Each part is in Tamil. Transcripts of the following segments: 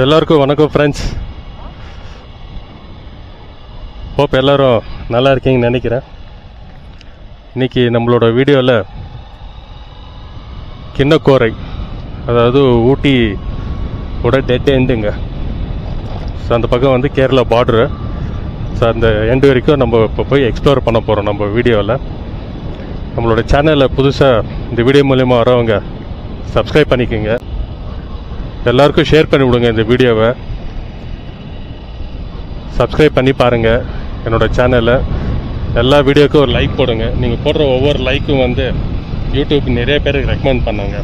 எல்லாருக்கும் வணக்கம் ஃப்ரெண்ட்ஸ். ஹோப் எல்லோரும் நல்லா இருக்கீங்கன்னு நினைக்கிறேன். இன்றைக்கி நம்மளோட வீடியோவில் கிண்ணக்கோரை, அதாவது ஊட்டியோட டெட் எண்டுங்க. ஸோ அந்த பக்கம் வந்து கேரளா பார்டரு. ஸோ அந்த எண்டு வரைக்கும் நம்ம இப்போ போய் எக்ஸ்ப்ளோர் பண்ண போகிறோம் நம்ம வீடியோவில். நம்மளோட சேனலில் புதுசாக இந்த வீடியோ மூலயமா வரவங்க சப்ஸ்கிரைப் பண்ணிக்கோங்க. எல்லாருக்கும் ஷேர் பண்ணி விடுங்க. இந்த வீடியோவை சப்ஸ்கிரைப் பண்ணி பாருங்கள் என்னோடய சேனலை. எல்லா வீடியோவுக்கும் ஒரு லைக் போடுங்க. நீங்கள் போடுற ஒவ்வொரு லைக்கும் வந்து யூடியூப் நிறைய பேருக்கு ரெக்கமெண்ட் பண்ணாங்க.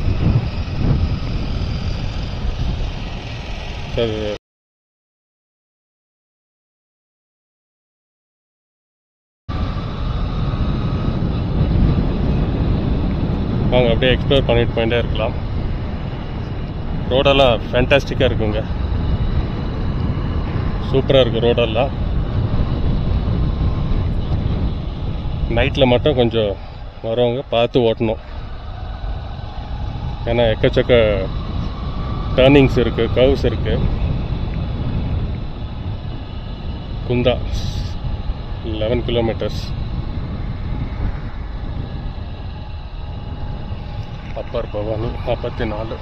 வாங்க அப்படியே எக்ஸ்ப்ளோர் பண்ணிட்டு போயிட்டே இருக்கலாம். ரோடெல்லாம் ஃபேண்டாஸ்டிக்காக இருக்குங்க, சூப்பராக இருக்குது ரோடெல்லாம். நைட்டில் மட்டும் கொஞ்சம் வரவங்க பார்த்து ஓட்டணும், ஏன்னா எக்கச்சக்க டர்னிங்ஸ் இருக்குது, கர்வ்ஸ் இருக்குது. குந்தா 11 கிலோமீட்டர்ஸ். அப்பர் பவானி 44.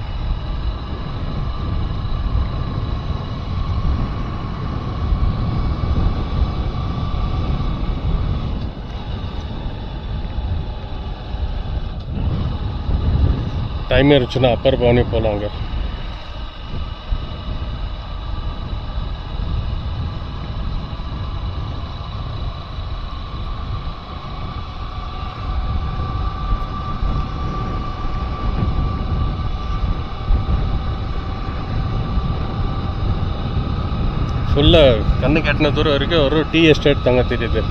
டைம் இருந்துச்சுன்னா அப்பர் பவானி போகலாங்க. ஃபுல்லாக கண்ணு கட்டின தூரம் வரைக்கும் ஒரு டீ எஸ்டேட் தாங்க தெரியுது.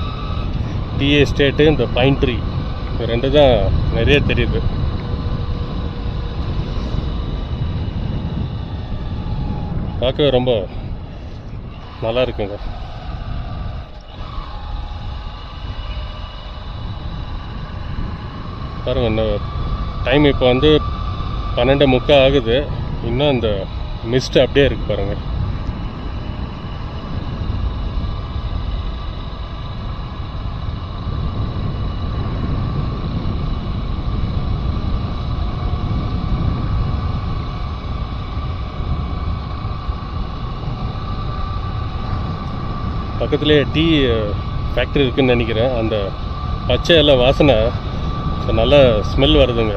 டீ எஸ்டேட்டு, இந்த பைன் ட்ரீ, இது ரெண்டு தான் நிறைய தெரியுது. பார்க்கவே ரொம்ப நல்லா இருக்குங்க. பாருங்கள், இந்த டைம் இப்போ வந்து 12:45 ஆகுது. இன்னும் அந்த மிஸ்ட் அப்படியே இருக்கு பாருங்கள். பக்கத்துலேயே டீ ஃபேக்ட்ரி இருக்குதுன்னு நினைக்கிறேன். அந்த பச்சை எல்லாம் வாசனை நல்ல ஸ்மெல் வருதுங்க.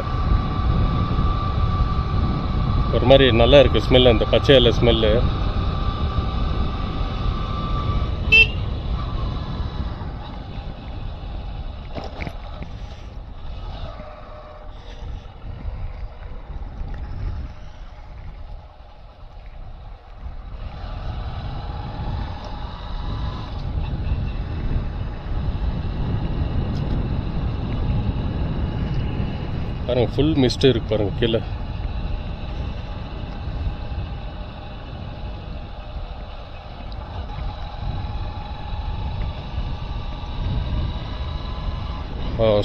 ஒரு மாதிரி நல்லா இருக்குது ஸ்மெல், அந்த பச்சை எல்லாம் ஸ்மெல்லு. பாருங்கள், ஃபுல் மிஸ்ட் இருக்கு பாருங்கள் கீழே.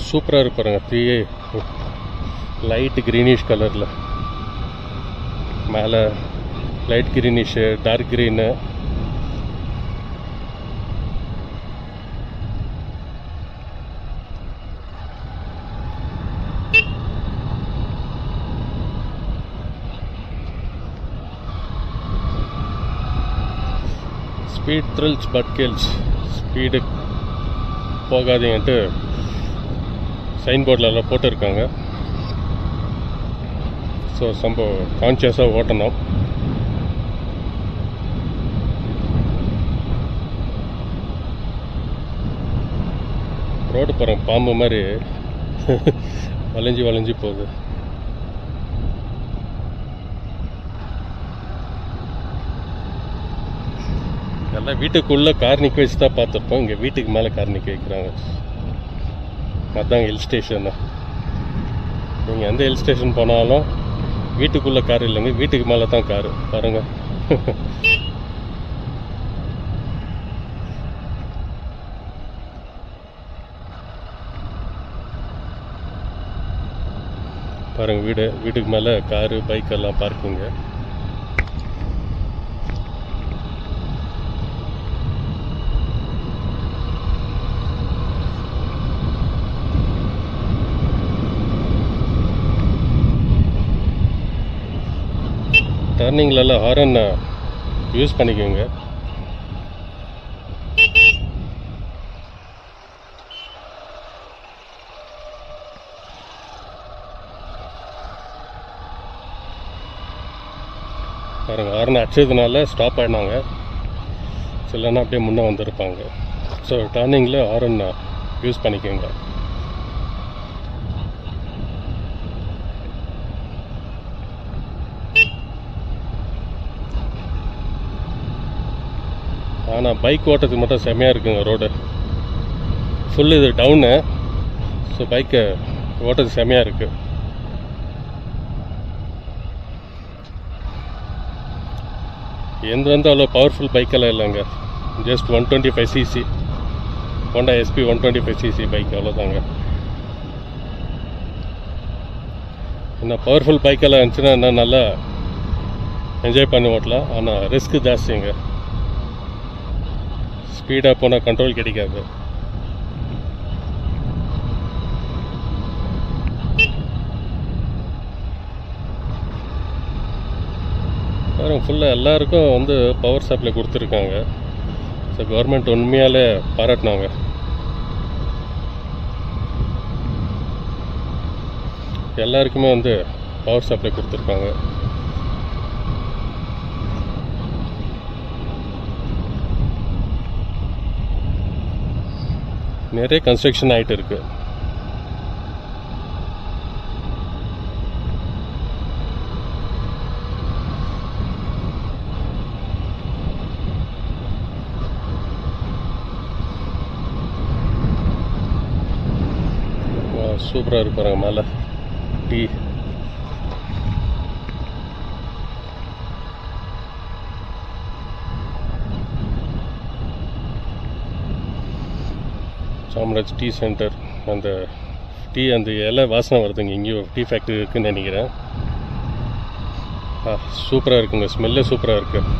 சூப்பராக இருக்கு பாருங்கள். டீயே லைட் க்ரீனிஷ் கலரில், மேலே light greenish, dark green. Speed thrills but kills, speed போகாதீங்கன்ட்டு சைன் போர்டிலெல்லாம் போட்டிருக்காங்க. ஸோ ரொம்ப கான்ஷியஸாக ஓட்டணும். ரோடு பாருங்க, பாம்பு மாதிரி வளைஞ்சி போகுது. எல்லாம் வீட்டுக்குள்ளே கார் நிற்க வச்சு தான் பார்த்துருப்போம். இங்கே வீட்டுக்கு மேலே கார் நிற்க வைக்கிறாங்க. அதுதான் ஹில் ஸ்டேஷனு. நீங்கள் எந்த ஹில் ஸ்டேஷன் போனாலும் வீட்டுக்குள்ளே கார் இல்லைங்க, வீட்டுக்கு மேலே தான் காரு. பாருங்கள், பாருங்கள் வீட்டுக்கு மேலே காரு, பைக்கெல்லாம் பார்க்குங்க. டர்னிங்லலாம் ஹாரன் யூஸ் பண்ணிக்கோங்க. பாருங்க, ஹாரன் அடிச்சதுனால ஸ்டாப் ஆகினாங்க, இல்லைன்னா அப்படியே முன்னே வந்திருப்பாங்க. ஸோ டர்னிங்கில் ஹாரன் யூஸ் பண்ணிக்கோங்க. ஆனால் பைக் ஓட்டுறதுக்கு மட்டும் செம்மையாக இருக்குங்க ரோடு. ஃபுல் இது டவுனு. ஸோ பைக்கை ஓட்டுறதுக்கு செம்மையாக இருக்குது. எந்த வந்து அவ்வளோ பவர்ஃபுல் பைக்கெல்லாம் இல்லைங்க. Just 125cc Honda SP 125cc bike, அவ்வளோதாங்க. இன்னும் பவர்ஃபுல் பைக்கெல்லாம் இருந்துச்சுன்னா இன்னும் நல்லா என்ஜாய் பண்ணி ஓட்டலாம். ஆனால் ரிஸ்க்கு ஜாஸ்திங்க. ஸ்பீடாக போனால் கண்ட்ரோல் கிடைக்காது. பாருங்க, ஃபுல்லாக எல்லாருக்கும் வந்து பவர் சப்ளை கொடுத்துருக்காங்க. ஸோ கவர்மெண்ட் உண்மையாலே பாராட்டினாங்க. எல்லாருக்குமே வந்து பவர் சப்ளை கொடுத்துருக்காங்க. நிறைய கன்ஸ்ட்ரக்ஷன் ஆகிட்டு இருக்கு. சூப்பராக இருப்பாங்க மேலே டீ. Samraj tea center. அந்த டீ அந்த இலை வாசனை வருதுங்க. இங்கேயோ டீ ஃபேக்ட்ரி இருக்குதுன்னு நினைக்கிறேன். சூப்பராக இருக்குங்க, ஸ்மெல்லே சூப்பராக இருக்குது.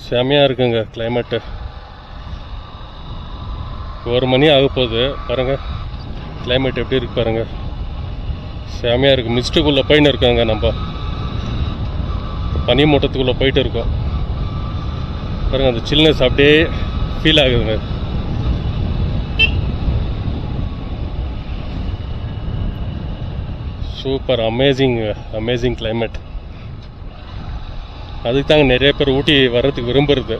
செம்மையாக இருக்குங்க கிளைமேட்டு. 1 மணி ஆக போகுது. பாருங்கள் கிளைமேட் எப்படி இருக்கு பாருங்கள். செம்மையாக இருக்குது. மிஸ்ட்டுக்குள்ளே போயின்னு இருக்காங்க. நம்ம பனி மூட்டத்துக்குள்ளே போயிட்டு இருக்கோம். பாருங்கள், அந்த சில்னஸ் அப்படியே ஃபீல் ஆகுதுங்க. Super, amazing climate. அதுக்கு தாங்க நிறைய பேர் ஊட்டி வர்றதுக்கு விரும்புறது.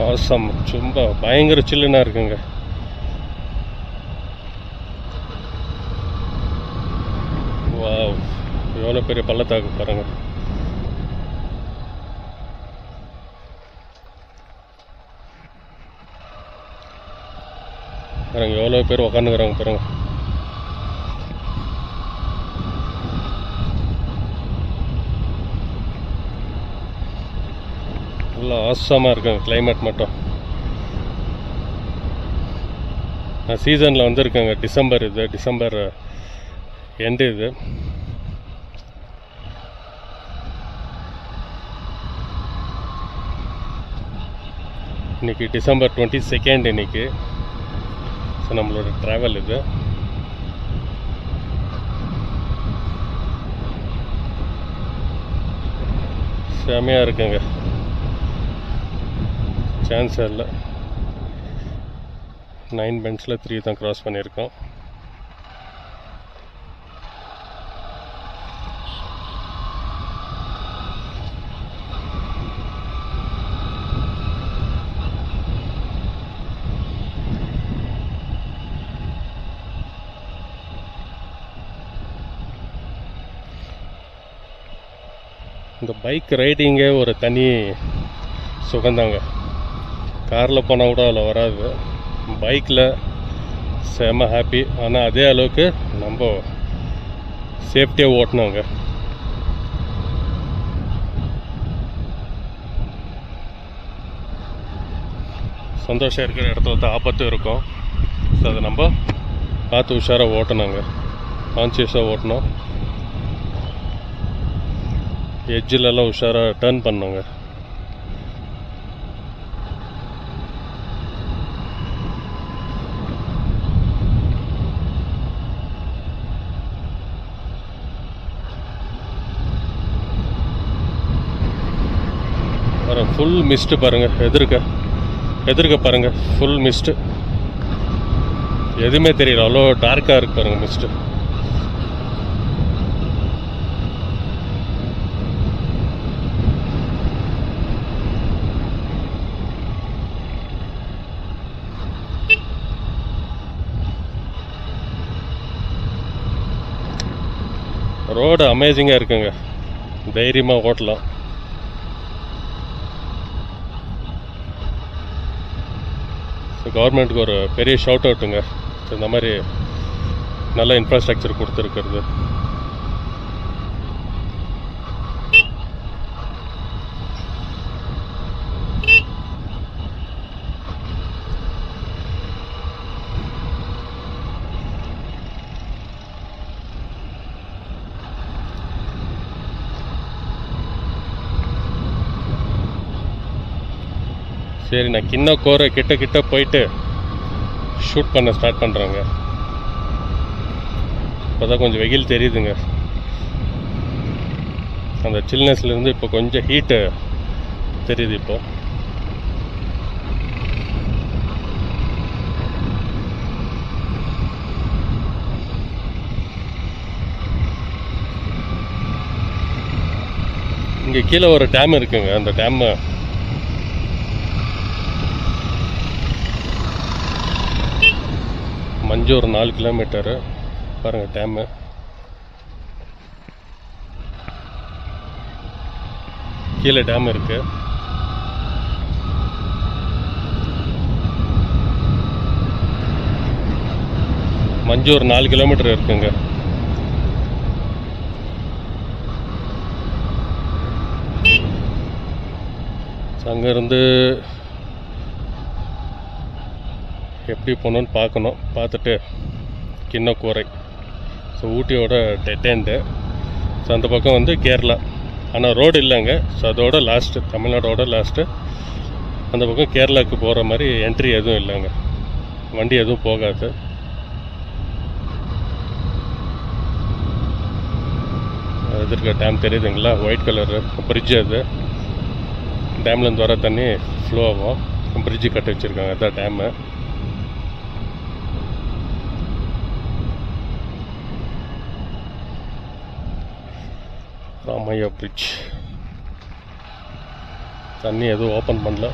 ஆசம், ரொம்ப பயங்கர சில்லுனா இருக்குங்க. வாவ், எவ்வளோ பெரிய பள்ளத்தாக்கு பாருங்க. பாருங்க எவ்வளோ பேர் உக்காந்துக்கிறாங்க பாருங்க. ஆசமாக இருக்குங்க கிளைமேட் மட்டும். நான் சீசனில் வந்துருக்கேங்க. டிசம்பர் எண்டு இது. இன்னைக்கு டிசம்பர் 22 இன்னைக்கு. ஸோ நம்மளோட ட்ராவல் இது. செமையாக இருக்குங்க. சான்ஸ் இல்லை. 9 பென்ஸில் 3 தான் கிராஸ் பண்ணியிருக்கோம். இந்த பைக் ரைடிங்கே ஒரு தனி சுகந்தாங்க. காரில் போனால் கூட அதில் வராது. பைக்கில் செம ஹாப்பி. ஆனால் அதே அளவுக்கு நம்ம சேஃப்டியாக ஓட்டணுங்க. சந்தோஷம் இருக்கிற இடத்துல தான் ஆபத்து இருக்கும். ஸோ அதை நம்ம பார்த்து உஷாராக ஓட்டணுங்க, கான்சியஸாக ஓட்டணும். எட்ஜிலெல்லாம் உஷாராக டர்ன் பண்ணுங்க. ஃபுல் மிஸ்ட்டு பாருங்கள், எதிர்க்க பாருங்கள், ஃபுல் மிஸ்ட்டு, எதுவுமே தெரியல, அவ்வளோ டார்க்காக இருக்கு பாருங்கள் மிஸ்ட்டு. ரோடு அமேசிங்காக இருக்குங்க, தைரியமாக ஓட்டலாம். கவர்மெண்ட்டுக்கு ஒரு பெரிய ஷவுட் அவுட்டுங்க, இந்த மாதிரி நல்ல இன்ஃப்ராஸ்ட்ரக்சர் கொடுத்துருக்கிறது. சரி, நான் கிண்ணக்கோரை கிட்ட போயிட்டு ஷூட் பண்ண ஸ்டார்ட் பண்ணுறேங்க. இப்போ தான் கொஞ்சம் வெயில் தெரியுதுங்க. அந்த சில்னஸ்லேருந்து இப்போ கொஞ்சம் ஹீட்டு தெரியுது. இப்போ இங்கே கீழே ஒரு டேம் இருக்குங்க. அந்த டேம் மஞ்சூர் 4 கிலோமீட்டரு பாருங்கள் டேமு. கீழே டேம் இருக்கு. மஞ்சூர் 4 கிலோமீட்டர் இருக்குங்க. அங்கேருந்து எப்படி போகணுன்னு பார்க்கணும். பார்த்துட்டு கிண்ணக்கோரை, ஸோ ஊட்டியோட டெட் எண்டு. ஸோ அந்த பக்கம் வந்து கேரளா, ஆனால் ரோடு இல்லைங்க. ஸோ அதோட லாஸ்ட்டு, தமிழ்நாடோட லாஸ்ட்டு. அந்த பக்கம் கேரளாவுக்கு போகிற மாதிரி என்ட்ரி எதுவும் இல்லைங்க, வண்டி எதுவும் போகாது. எதிர்க்க டேம் தெரியுதுங்களா, ஒயிட் கலரு பிரிட்ஜு. அது டேம்லேருந்து வர தண்ணி ஃப்ளோ ஆகும். பிரிட்ஜு கட்டி வச்சுருக்காங்க, அதுதான் டேமு. ராமையா பிரிட்ஜ். தண்ணி எதுவும் ஓப்பன் பண்ணல,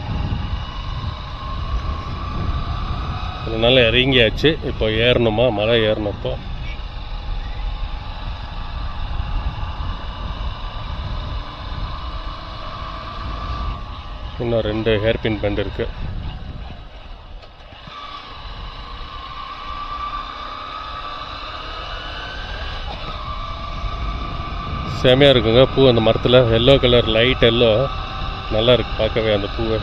அதனால இறங்கியாச்சு. இப்போ ஏறணுமா, மலை ஏறணுப்போ. இன்னும் 2 ஹேர்பின் பெண்ட் இருக்கு. செமையாக இருக்குங்க பூ அந்த மரத்தில். எல்லோ கலர், லைட் எல்லோ, நல்லா இருக்கு பார்க்கவே அந்த பூவை.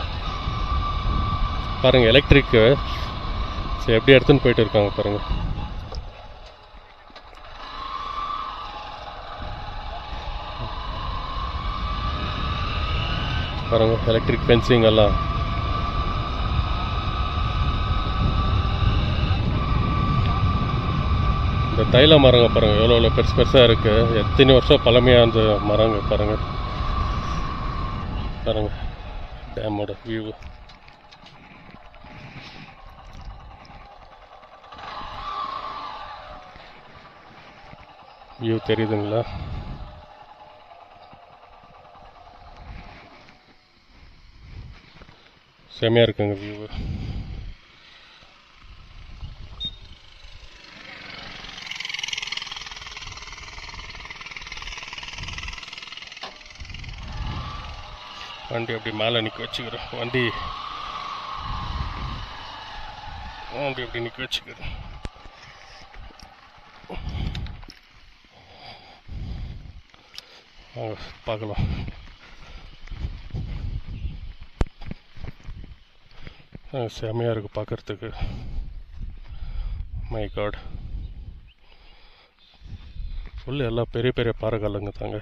பாருங்கள் எலக்ட்ரிக்கு. சரி, எப்படி எடுத்துன்னு போயிட்டு இருக்காங்க பாருங்கள். பாருங்கள் எலக்ட்ரிக் ஃபென்சிங் எல்லாம். இந்த தைல மரங்க பாருங்கள் எவ்வளோ பெருசு பெருசாக இருக்குது. எத்தனை வருஷம் பழமையாக அந்த மரங்க பாருங்கள். பாருங்கள் டேமோட வியூ. வியூ தெரியுதுங்களா? செமையாக இருக்குங்க வியூ. வண்டி அப்படி மேலே நிற்க வச்சுக்கிறேன். வண்டி அப்படி நிற்க வச்சுக்கிறேன். பார்க்கலாம். செமையாக இருக்குது பார்க்குறதுக்கு. மை காட், ஃபுல் எல்லாம் பெரிய பெரிய பாறை கல்லுங்க தாங்க.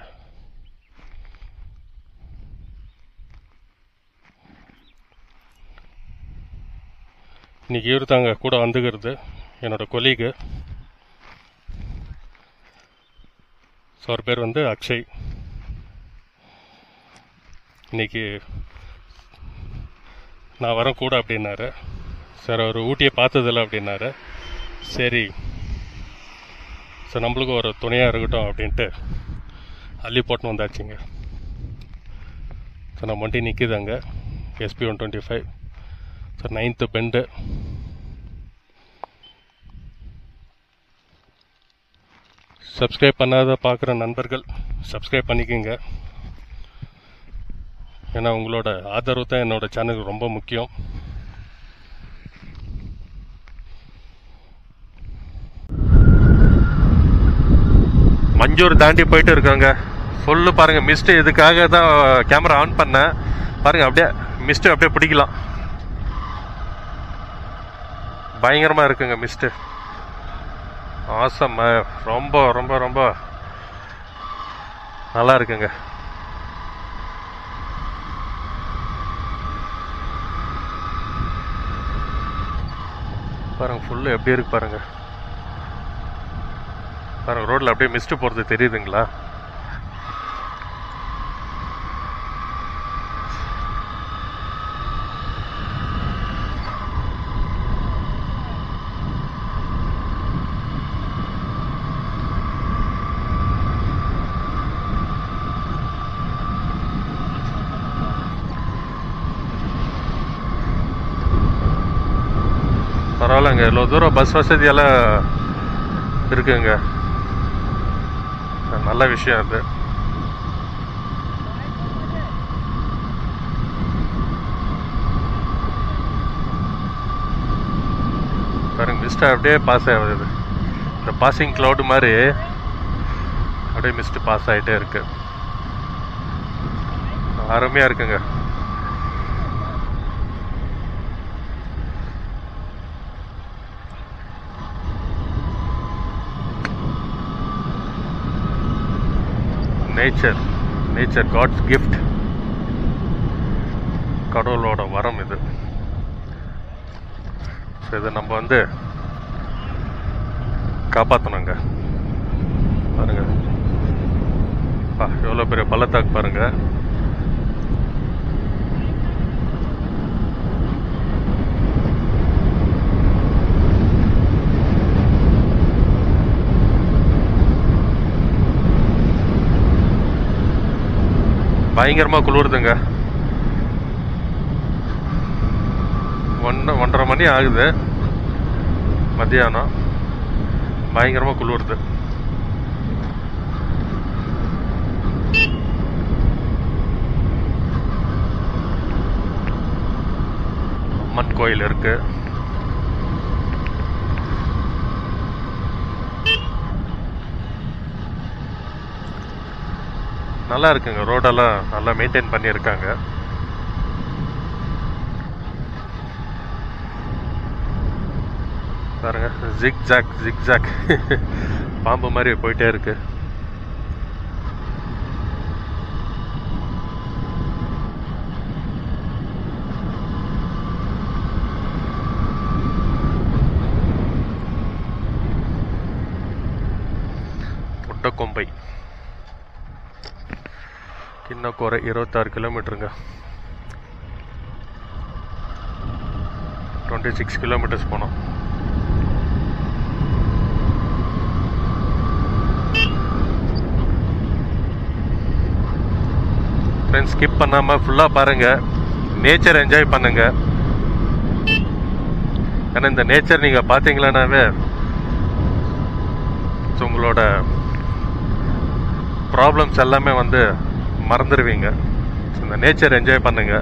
இன்றைக்கி இவர் தாங்க கூட வந்துக்கிறது, என்னோடய கொலீகு. ஸோ அவர் பேர் வந்து அக்ஷய். இன்றைக்கி நான் வரேன் கூட அப்படின்னாரு. சார் அவர் ஊட்டியை பார்த்ததில்ல அப்படின்னாரு. சரி, ஸோ நம்மளுக்கும் ஒரு துணையாக இருக்கட்டும் அப்படின்ட்டு அள்ளி போட்டுன்னு வந்தாச்சுங்க. ஸோ நம்ம வண்டி நிற்கிதாங்க, SP 125. So 9th bend. Subscribe பண்ணாத பார்க்குற நண்பர்கள் சப்ஸ்கிரைப் பண்ணிக்கோங்க. ஏன்னா உங்களோட ஆதரவு தான் என்னோட சேனலுக்கு ரொம்ப முக்கியம். மஞ்சூர் தாண்டி போயிட்டு இருக்காங்க. ஃபுல்லு பாருங்கள் மிஸ்ட்டு. இதுக்காக தான் கேமரா ஆன் பண்ணேன். பாருங்கள் அப்படியே மிஸ்ட்டு அப்படியே பிடிக்கலாம். பயங்கரமாக இருக்குங்க மிஸ்ட்டு. ஆசம், ரொம்ப ரொம்ப ரொம்ப நல்லா இருக்குங்க. பாருங்க ஃபுல்லு எப்படி இருக்கு பாருங்க. பாருங்க ரோட்ல அப்படியே மிஸ்ட் போறது தெரியுதுங்களா? பரவாயில்லங்க, இவ்வளோ தூரம் பஸ் வசதியெல்லாம் இருக்குங்க. நல்ல விஷயம் அது. பாருங்க மிஸ்ட் அப்படியே பாஸ் ஆகுது. இந்த பாசிங் கிளவுட் மாதிரி அப்படியே மிஸ்ட் பாஸ் ஆகிட்டே இருக்கு. அருமையாக இருக்குங்க. Nature God's gift. கடவுளோட வரம் இது. ஸோ இதை நம்ம வந்து காப்பாற்றணுங்க. பாருங்க எவ்வளோ பெரிய பள்ளத்தாக்கு பாருங்க. பயங்கரமாக குளிருதுங்க. 1:30 மணி ஆகுது மத்தியானம். பயங்கரமாக குளிருது. அம்மன் கோயில் இருக்கு. நல்லா இருக்குங்க. ரோடெல்லாம் நல்லா மெயின்டைன் பண்ணியிருக்காங்க. பாருங்க ஜிக் பாம்பு மாதிரி போயிட்டே இருக்கு. புட்டக்கொம்பை கிண்ணக்கோரை 26 கிலோமீட்டருங்க. 26 கிலோமீட்டர்ஸ் போனோம். ஃப்ரெண்ட்ஸ் ஸ்கிப் பண்ணாமல் ஃபுல்லாக பாருங்கள். நேச்சர் என்ஜாய் பண்ணுங்க. ஏன்னா இந்த நேச்சர் நீங்கள் பார்த்தீங்களானாவே உங்களோட ப்ராப்ளம்ஸ் எல்லாமே வந்து மறந்துடுவீங்க. இந்த நேச்சர் என்ஜாய் பண்ணுங்க.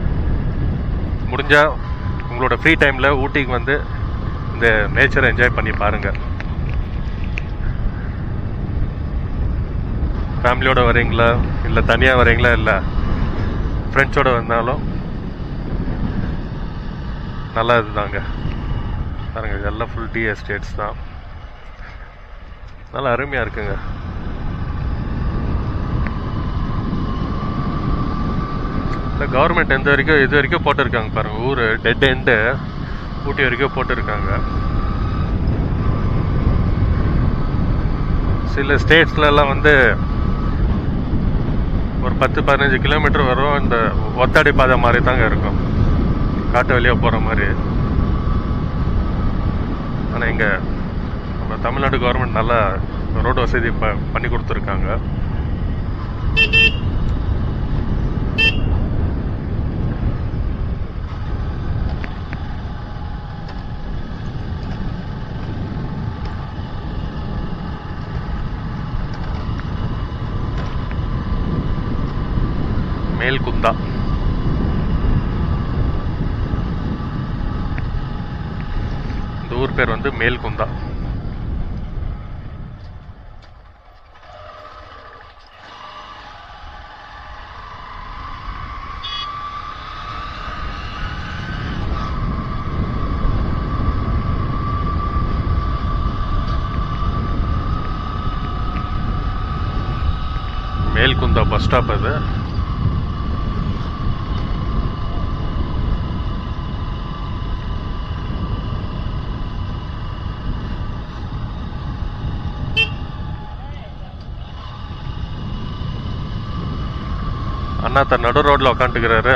முடிஞ்சால் உங்களோட ஃப்ரீ டைமில் ஊட்டிக்கு வந்து இந்த நேச்சரை என்ஜாய் பண்ணி பாருங்கள். ஃபேமிலியோடு வரீங்களா இல்லை தனியாக வரீங்களா, இல்லை ஃப்ரெண்ட்ஸோடு வந்தாலும் நல்லா இதுதாங்க. பாருங்க, இதெல்லாம் ஃபுல் டீ எஸ்டேட்ஸ் தான். நல்லா அருமையாக இருக்குங்க. இல்லை கவர்மெண்ட் இது வரைக்கும் போட்டிருக்காங்க பாருங்கள். ஊர் டெட் எண்டு ஊட்டி வரைக்கும் போட்டிருக்காங்க. சில ஸ்டேட்ஸ்லாம் வந்து ஒரு 10-15 கிலோமீட்டர் வரும். இந்த ஒத்தடி பாதை மாதிரி தாங்க இருக்கும், காட்டு வழியாக போகிற மாதிரி. ஆனால் இங்கே நம்ம தமிழ்நாடு கவர்மெண்ட் நல்லா ரோடு வசதி பண்ணி கொடுத்துருக்காங்க. மேல்குந்தா, இந்த ஊர் பேர் வந்து மேல்குந்தா. மேல்குந்தா பஸ் ஸ்டாப் அது. அண்ணா தன் நடு ரோட்ல உக்காந்துக்கிறாரு.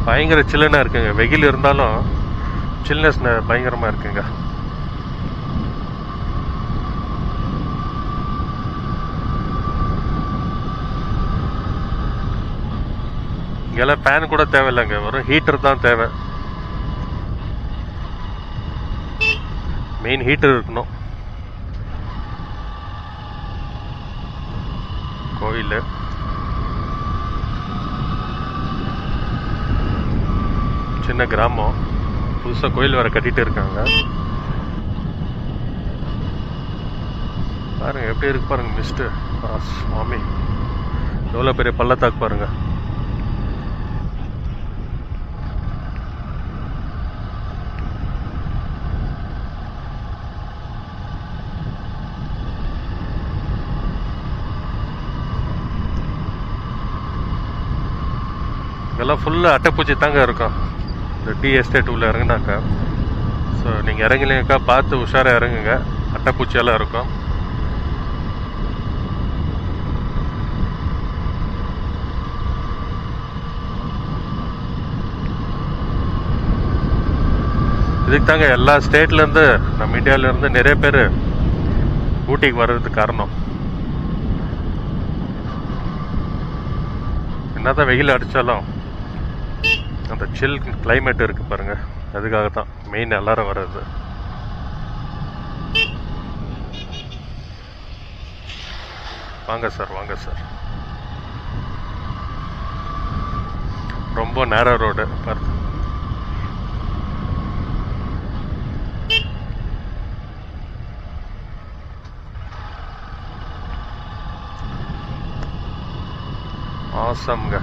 பயங்கர சில்லுனா இருக்குங்க. வெயில் இருந்தாலும் சில்னஸ் பயங்கரமா இருக்குங்க. இங்கெல்லாம் ஃபேன் கூட தேவையில்லைங்க, வெறும் ஹீட்டர் தான் தேவை. மெயின் ஹீட்டர் இருக்கணும். கோயில் சின்ன கிராமம், புதுசா கோயில் வேற கட்டிட்டு இருக்காங்க. பாருங்க எப்படி இருக்கு பாருங்க மிஸ்ட். சுவாமி எவ்வளவு பெரிய பள்ளத்தாக்கு பாருங்க. இதெல்லாம் ஃபுல்லாக அட்டைப்பூச்சி தாங்க இருக்கும் இந்த டீ எஸ்டேட் உள்ள இறங்குனாக்கா. ஸோ நீங்கள் இறங்கினீங்கக்கா பார்த்து உஷாராக இறங்குங்க, அட்டைப்பூச்சியெல்லாம் இருக்கும். இதுக்கு தாங்க எல்லா ஸ்டேட்லேருந்து நம்ம இந்தியாவிலேருந்து நிறைய பேர் ஊட்டிக்கு வர்றதுக்கு காரணம். என்னதான் வெயில் அடித்தாலும் அந்த சில் கிளைமேட் இருக்கு பாருங்க, அதுக்காக தான் மெயின் எல்லாரும் வர்றது. வாங்க சார், வாங்க சார். ரொம்ப நேரோ ரோடு பாருங்க. ஆசம்ங்க.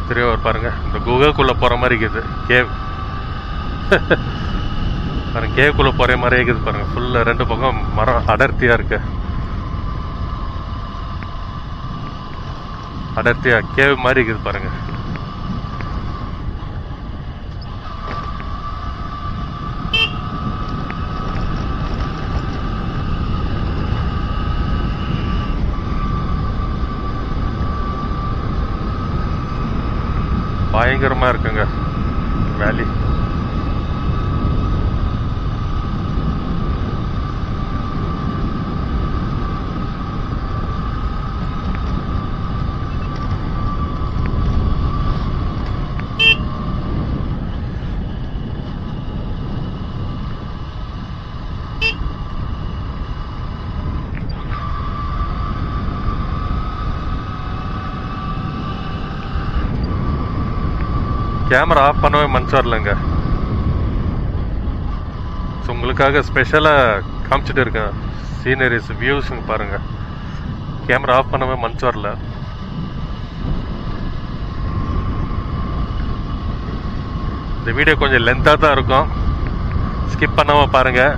திருவாரூர் பாருங்க, இந்த குகைக்குள்ள போற மாதிரி இருக்குது. கேவ் பாருங்க, கேவுக்குள்ள போற மாதிரி இருக்குது பாருங்க. ஃபுல்லா ரெண்டு பக்கம் மரம் அடர்த்தியா இருக்கு. அடர்த்தியா கேவ் மாதிரி இருக்குது பாருங்க. பயங்கரமா இருக்குங்க வேலி. கேமரா ஆஃப் பண்ணவே மனசு வரலங்க. ஸோ உங்களுக்காக ஸ்பெஷலாக காமிச்சிட்டு இருக்கேன் சீனரிஸ் வியூஸுங்க பாருங்கள். கேமரா ஆஃப் பண்ணவே மனசு வரல. இந்த வீடியோ கொஞ்சம் லென்த்தாக தான் இருக்கும், ஸ்கிப் பண்ணாமல் பாருங்கள்.